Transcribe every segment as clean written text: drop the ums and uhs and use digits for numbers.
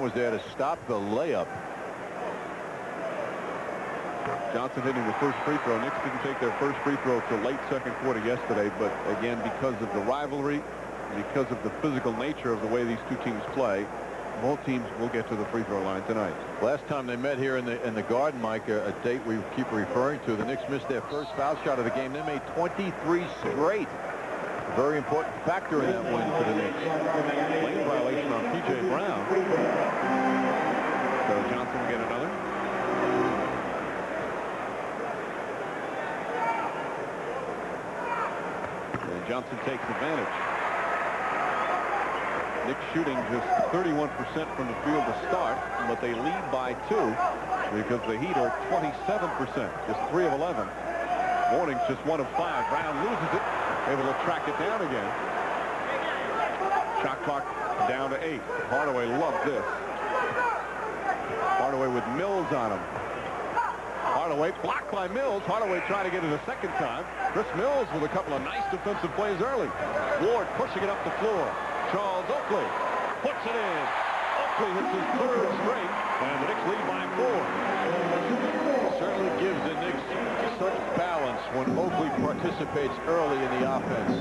was there to stop the layup. Johnson hitting the first free throw. Knicks didn't take their first free throw till late second quarter yesterday, but again, because of the rivalry, because of the physical nature of the way these two teams play, both teams will get to the free throw line tonight. Last time they met here in the Garden, Mike, a date we keep referring to, the Knicks missed their first foul shot of the game. They made 23 straight. A very important factor in that win for the Knicks. Lane violation on P.J. Brown. So Johnson will get another. And Johnson takes advantage. Knicks shooting just 31% from the field to start, but they lead by 2 because the Heat are 27%, just 3 of 11. Morning's just 1 of 5. Brown loses it, able to track it down again. Shot clock down to 8. Hardaway loved this. Hardaway with Mills on him. Hardaway blocked by Mills. Hardaway trying to get it a second time. Chris Mills with a couple of nice defensive plays early. Ward pushing it up the floor. Charles Oakley puts it in. Oakley hits his third straight, and the Knicks lead by 4. Certainly gives the Knicks such balance when Oakley participates early in the offense.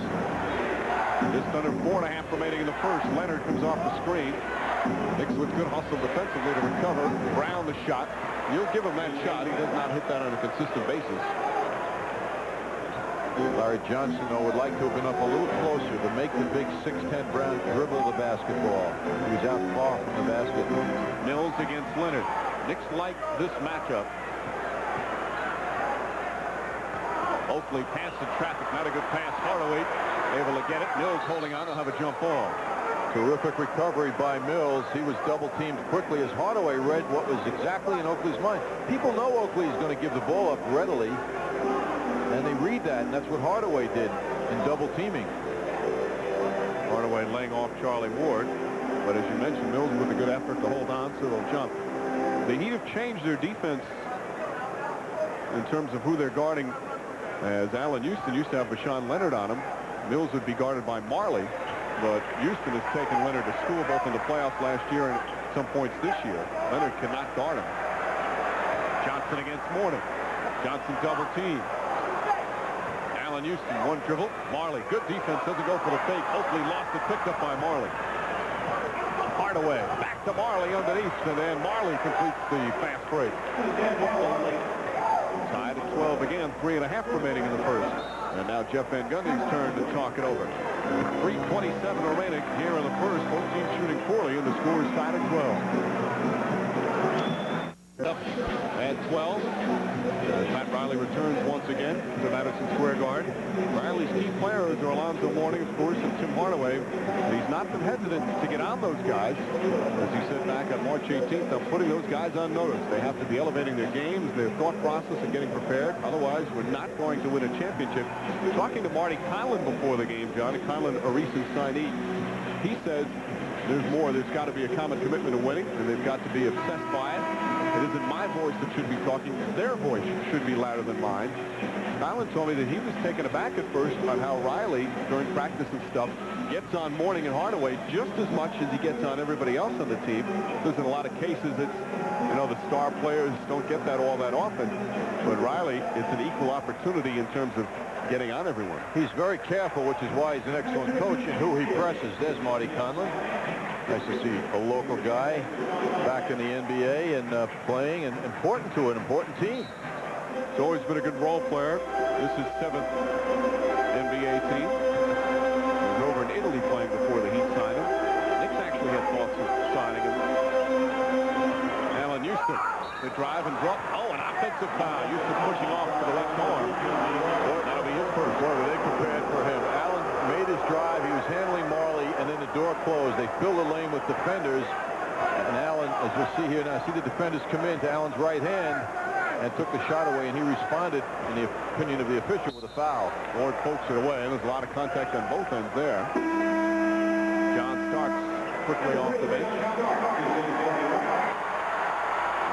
Just under 4.5 remaining in the first. Leonard comes off the screen. Knicks with good hustle defensively to recover. Brown the shot. You'll give him that shot. He does not hit that on a consistent basis. Larry Johnson, though, would like to have been up a little closer to make the big 6'10" Brown dribble the basketball. He was out far from the basket. Mills against Leonard. Knicks like this matchup. Oakley past the traffic. Not a good pass. Hardaway able to get it. Mills holding on. He'll have a jump ball. Terrific recovery by Mills. He was double teamed quickly as Hardaway read what was exactly in Oakley's mind. People know Oakley is going to give the ball up readily, and they read that, and that's what Hardaway did in double teaming. Hardaway laying off Charlie Ward, but as you mentioned, Mills with a good effort to hold on, so they'll jump. The Heat have changed their defense in terms of who they're guarding, as Allen Houston used to have Bashan Leonard on him. Mills would be guarded by Marley, but Houston has taken Leonard to school both in the playoffs last year and at some points this year. Leonard cannot guard him. Johnson against Morning. Johnson double team. Allen Houston, one dribble. Marley, good defense, doesn't go for the fake. Oakley lost it, picked up by Marley. Hardaway, back to Marley underneath, and then Marley completes the fast break. Tied at 12 again, 3.5 remaining in the first. And now Jeff Van Gundy's turn to talk it over. 3:27 remaining here in the first. Both teams shooting poorly, and the score is tied at 12. Up at 12. Pat Riley returns once again to Madison Square Garden. Riley's key players are Alonzo Mourning, of course, and Tim Hardaway. He's not been hesitant to get on those guys. As he said back on March 18th, I'm putting those guys on notice. They have to be elevating their games, their thought process, and getting prepared. Otherwise, we're not going to win a championship. Talking to Marty Kylan before the game, John, Kylan, a recent signee, he says there's more. There's got to be a common commitment to winning, and they've got to be obsessed by it. It isn't my voice that should be talking. Their voice should be louder than mine. Kylan told me that he was taken aback at first on how Riley, during practice and stuff, gets on Mourning and Hardaway just as much as he gets on everybody else on the team. There's in a lot of cases it's, you know, the star players don't get that all that often. But Riley, it's an equal opportunity in terms of getting on everyone. He's very careful, which is why he's an excellent coach, and who he presses. There's Marty Conlon. Nice to see a local guy back in the NBA and playing, and important to an important team. He's always been a good role player. This is 7th NBA team. He was over in Italy playing before the Heat signed him. Knicks actually had thoughts of signing him. Allen Houston, the drive and drop. Oh, an offensive foul. Houston pushing off to the left arm. That'll be his first. Boy, were they prepared for him. Allen made his drive. He was handling Marley, and then the door closed. They filled the lane with defenders. And Allen, as you'll see here now, see the defenders come in to Allen's right hand and took the shot away, and he responded, in the opinion of the official, with a foul. Ward pokes it away, and there's a lot of contact on both ends there. John Starks quickly off the bench.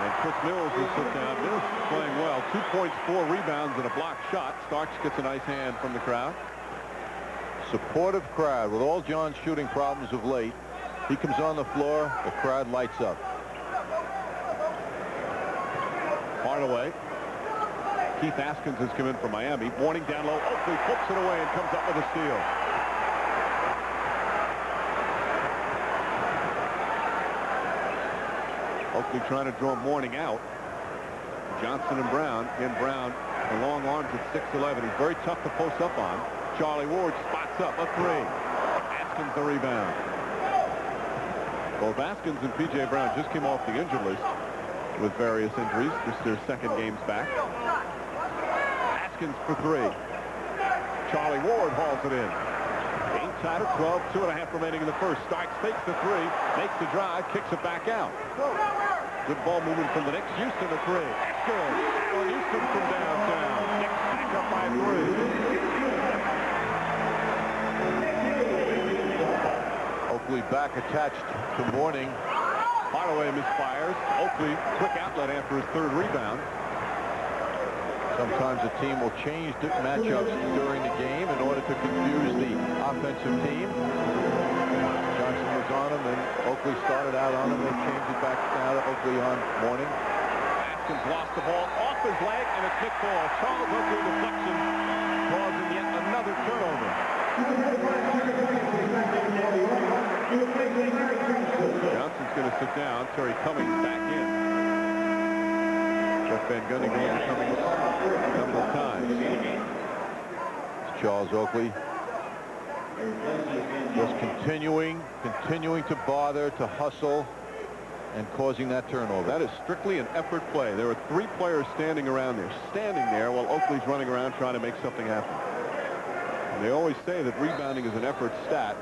And Chris Mills will sit down. Mills playing well. 2 points, 4 rebounds, and a blocked shot. Starks gets a nice hand from the crowd. Supportive crowd. With all John's shooting problems of late, He comes on the floor, the crowd lights up. Hardaway. Keith Askins has come in from Miami. Warning down low. Oakley flips it away and comes up with a steal. Oakley trying to draw Mourning out. Johnson and Brown. In Brown, the long arms at 6'11". He's very tough to post up on. Charlie Ward spots up a three. Askins the rebound. Both Askins and P.J. Brown just came off the injured list with various injuries. Just their second games back. Askins for three. Charlie Ward hauls it in. Game tied at 12. 2.5 remaining in the first. Starks fakes the three. Makes the drive. Kicks it back out. Good ball movement from the Knicks. Houston a three. That's good. Allen Houston from downtown. Knicks back up by three. Oakley back attached to Mourning. Hardaway misfires. Oakley quick outlet after his third rebound. Sometimes a team will change matchups during the game in order to confuse the offensive team. Johnson was on him, and Oakley started out on him. They changed it back now to Oakley on Mourning. Askins lost the ball off his leg, and a kick ball. Charles Oakley deflection causing yet another turnover. Johnson's going to sit down. Terry Cummings back in. Jeff Van Gundy going to Cummings a couple of times. It's Charles Oakley just continuing to bother, to hustle, and causing that turnover. That is strictly an effort play. There are three players standing around there, while Oakley's running around trying to make something happen. And they always say that rebounding is an effort stat.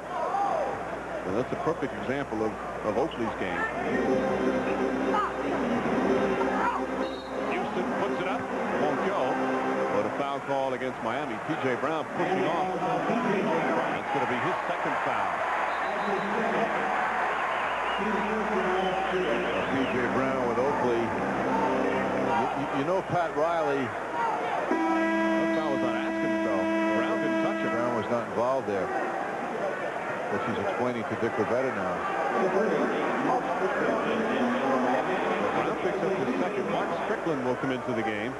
And that's a perfect example of Oakley's game. Houston puts it up. Won't go. But a foul call against Miami. P.J. Brown pushing off. That's going to be his second foul. P.J. Brown with Oakley. You know Pat Riley. That foul was on Askins, though. Brown didn't touch it. Brown was not involved there. Which he's explaining to Dick Rivetta now. Brown picks up the second. Mark Strickland will come into the game.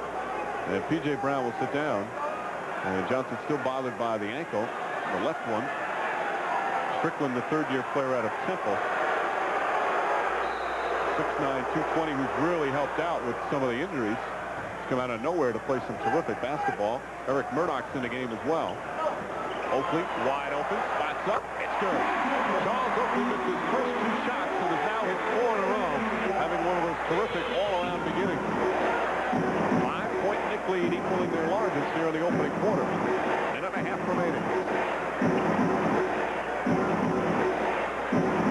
And P.J. Brown will sit down. And Johnson's still bothered by the ankle, the left one. Strickland, the third-year player out of Temple. 6'9", 220, who's really helped out with some of the injuries. He's come out of nowhere to play some terrific basketball. Eric Murdoch's in the game as well. Oakley wide open, spots up, it's good. Charles Oakley missed his first two shots and has now hit 4 in a row, having one of those terrific all-around beginnings. 5-point Knick lead, equaling their largest here in the opening quarter. 10.5 remaining.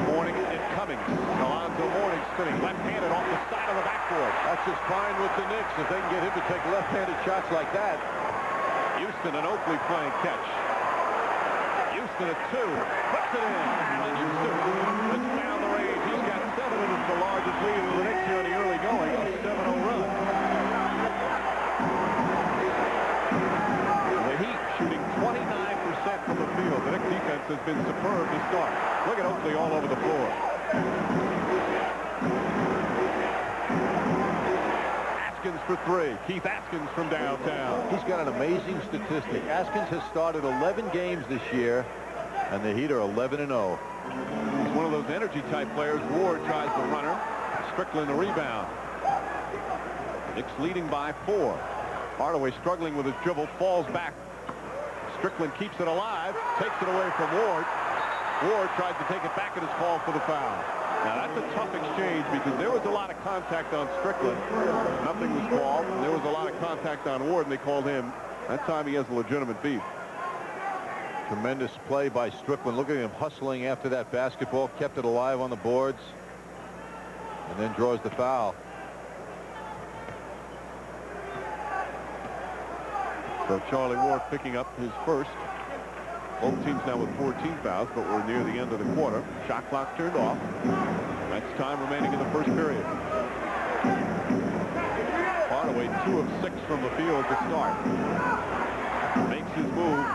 Mourning and Cummings. Alonzo Mourning spinning left-handed off the side of the backboard. That's just fine with the Knicks if they can get him to take left-handed shots like that. Houston and Oakley playing catch. Houston at 2, puts it in, and Houston is down the range. He's got 7, and it's the largest lead of the Knicks here in the early going, a 7-0 run. The Heat shooting 29% from the field. The Knicks defense has been superb to start. Look at Oakley all over the floor. Askins for 3. Keith Askins from downtown. He's got an amazing statistic. Askins has started 11 games this year, and the Heat are 11-0. He's one of those energy-type players. Ward tries the runner. Strickland the rebound. Knicks leading by 4. Hardaway struggling with his dribble, falls back. Strickland keeps it alive, takes it away from Ward. Ward tries to take it back and is called for the foul. Now, that's a tough exchange because there was a lot of contact on Strickland. Nothing was called. And there was a lot of contact on Ward, and they called him. That time he has a legitimate beef. Tremendous play by Strickland. Look at him hustling after that basketball, kept it alive on the boards, and then draws the foul. So Charlie Ward picking up his first. Both teams now with 14 fouls, but we're near the end of the quarter. Shot clock turned off. That's time remaining in the first period. Hardaway 2 of 6 from the field to start. Makes his move.